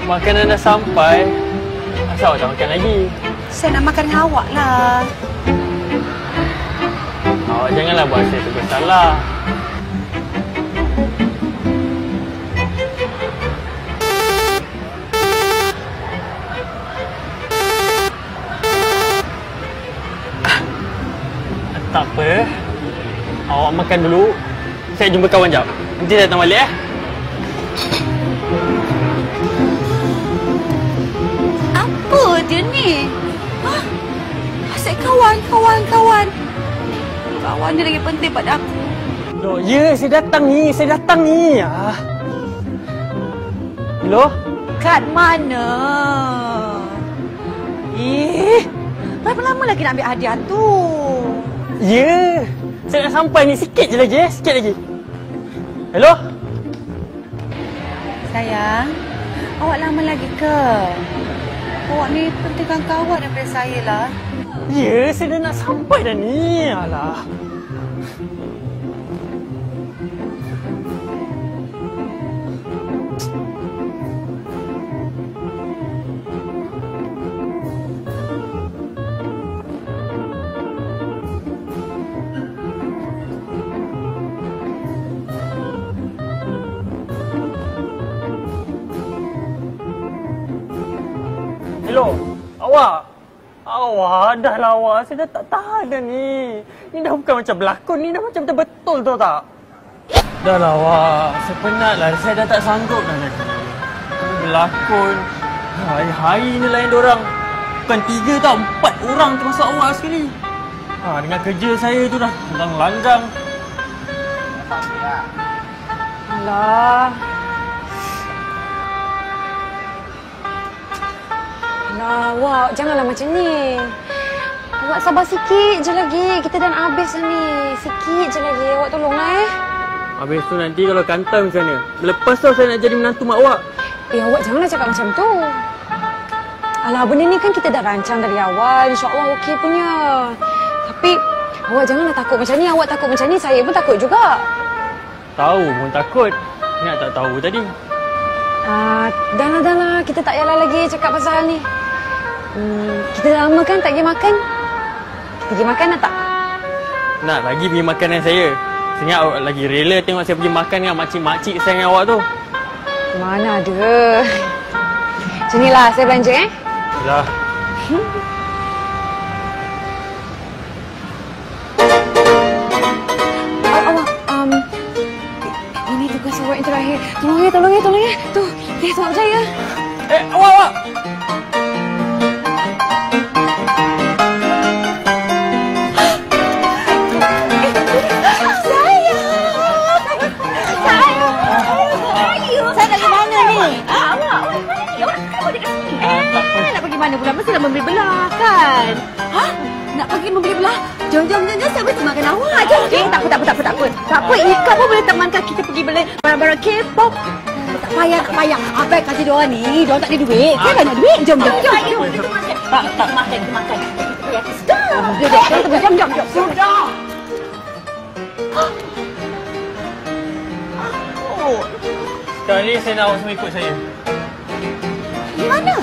Makanan dah sampai. Asal awak tak makan lagi? Saya nak makan dengan awak lah. Awak janganlah buat saya terbersalah. Tak apa. Awak makan dulu. Saya jumpa kawan jap. Nanti saya datang balik Apa dia ni? Hah? Asyik kawan. Kawan dia lagi penting pada aku. Loh, ya, saya datang ni. Hello? Kat mana? Berapa lama lagi nak ambil hadiah tu? Ya, saya nak sampai ni. Sikit je lagi, sikit lagi. Hello? Sayang, awak lama lagi ke? Awak ni pentingkan kawan daripada saya lah. Ya, saya dah nak sampai dah ni. Alah. Hello, awak. Awak, dah lah awak. Saya dah tak tahan dah ni. Ni dah bukan macam berlakon, ni dah macam betul-betul tau tak? Dah lah awak. Saya penat lah. Saya dah tak sanggup dah lagi. Ni berlakon. Hari-hari ni lain dorang. Bukan 3 tau, 4 orang termasuk awak sekali. Dengan kerja saya tu dah langgang. Alah. Awak janganlah macam ni. Awak sabar sikit je lagi. Kita dah nak habis dah ni. Sikit je lagi. Awak tolonglah Habis tu nanti kalau kantor macam mana? Lepas tu saya nak jadi menantu mak awak. Awak janganlah cakap macam tu. Alah, benda ni kan kita dah rancang dari awal. InsyaAllah okey punya. Tapi awak janganlah takut macam ni. Awak takut macam ni, saya pun takut juga. Tahu pun takut. Ingat tak tahu tadi. Dah lah. Kita tak payahlah lagi cakap pasal ni. Kita dah lama kan tak pergi makan? Kita pergi makan dah tak? Nak lagi pergi makan dengan saya. Saya ingat awak lagi rela tengok saya pergi makan dengan makcik-makcik sayang awak tu. Mana ada. Macam ni lah, saya belanja Yalah. Ini tugas awak yang terakhir. Tolong ya. Tu, tak percaya. Awak. Nak pergi mana pula? Mestilah membeli belah kan? Nak pergi membeli belah? Jom, saya mesti makan awak. Jom. Tak apa. Ikat pun boleh temankan kita pergi beli barang-barang K-pop. Tak payah. Abang kasih diorang ni. Diorang tak ada duit. Saya banyak duit. Jom. Tak. Makan. Jom. Sudah. Sekarang ni saya nak awak semua ikut saya. Di mana?